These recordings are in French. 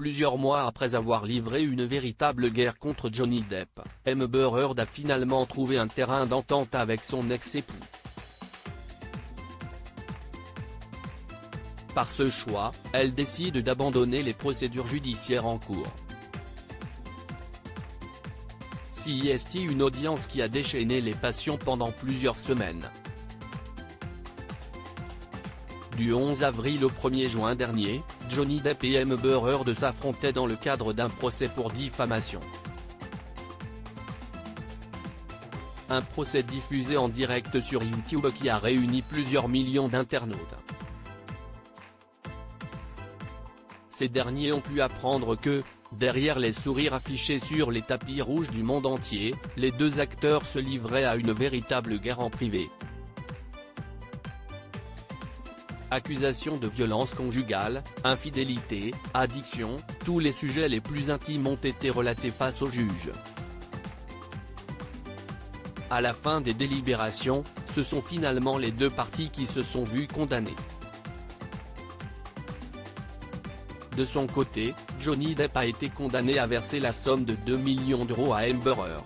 Plusieurs mois après avoir livré une véritable guerre contre Johnny Depp, Amber Heard a finalement trouvé un terrain d'entente avec son ex-époux. Par ce choix, elle décide d'abandonner les procédures judiciaires en cours. CST, une audience qui a déchaîné les passions pendant plusieurs semaines. Du 11 avril au 1er juin dernier, Johnny Depp et Amber Heard s'affrontaient dans le cadre d'un procès pour diffamation. Un procès diffusé en direct sur YouTube qui a réuni plusieurs millions d'internautes. Ces derniers ont pu apprendre que, derrière les sourires affichés sur les tapis rouges du monde entier, les deux acteurs se livraient à une véritable guerre en privé. Accusations de violence conjugale, infidélité, addiction, tous les sujets les plus intimes ont été relatés face au juge. À la fin des délibérations, ce sont finalement les deux parties qui se sont vues condamnées. De son côté, Johnny Depp a été condamné à verser la somme de 2 millions d'euros à Amber Heard.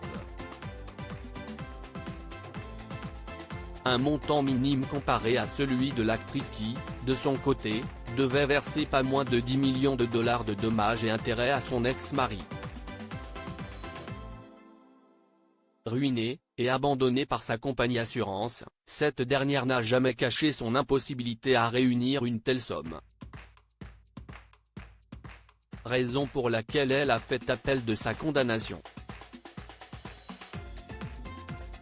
Un montant minime comparé à celui de l'actrice qui, de son côté, devait verser pas moins de 10 millions de dollars de dommages et intérêts à son ex-mari. Ruinée, et abandonnée par sa compagnie assurance, cette dernière n'a jamais caché son impossibilité à réunir une telle somme. Raison pour laquelle elle a fait appel de sa condamnation.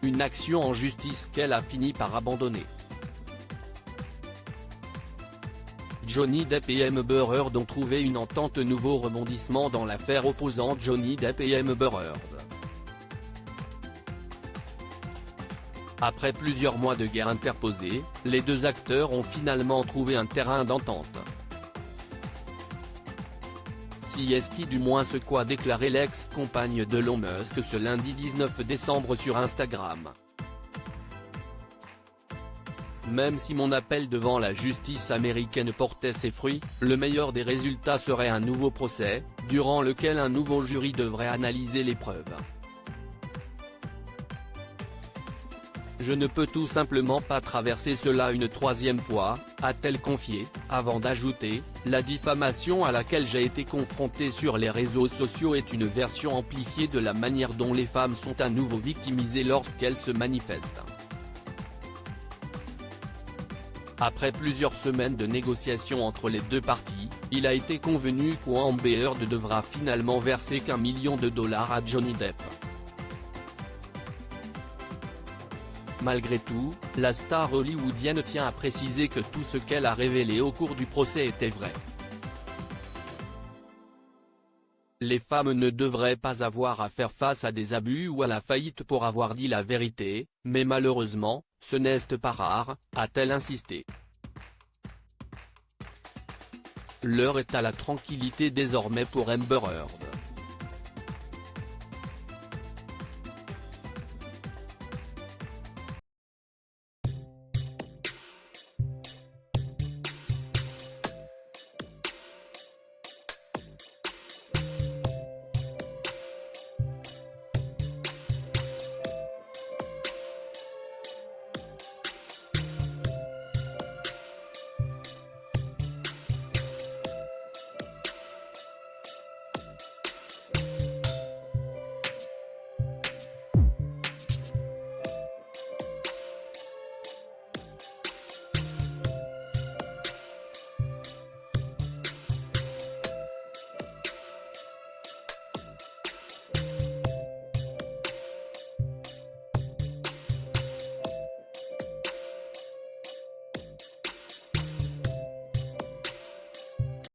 Une action en justice qu'elle a fini par abandonner. Johnny Depp et Amber Heard ont trouvé une entente. Nouveau rebondissement dans l'affaire opposant Johnny Depp et Amber Heard. Après plusieurs mois de guerre interposée, les deux acteurs ont finalement trouvé un terrain d'entente. CST, du moins ce qu'a déclaré l'ex-compagne d'Elon Musk ce lundi 19 décembre sur Instagram. Même si mon appel devant la justice américaine portait ses fruits, le meilleur des résultats serait un nouveau procès, durant lequel un nouveau jury devrait analyser les preuves. Je ne peux tout simplement pas traverser cela une troisième fois, a-t-elle confié, avant d'ajouter, la diffamation à laquelle j'ai été confrontée sur les réseaux sociaux est une version amplifiée de la manière dont les femmes sont à nouveau victimisées lorsqu'elles se manifestent. Après plusieurs semaines de négociations entre les deux parties, il a été convenu qu'Amber Heard devra finalement verser qu'1 million de dollars à Johnny Depp. Malgré tout, la star hollywoodienne tient à préciser que tout ce qu'elle a révélé au cours du procès était vrai. Les femmes ne devraient pas avoir à faire face à des abus ou à la faillite pour avoir dit la vérité, mais malheureusement, ce n'est pas rare, a-t-elle insisté. L'heure est à la tranquillité désormais pour Amber Heard.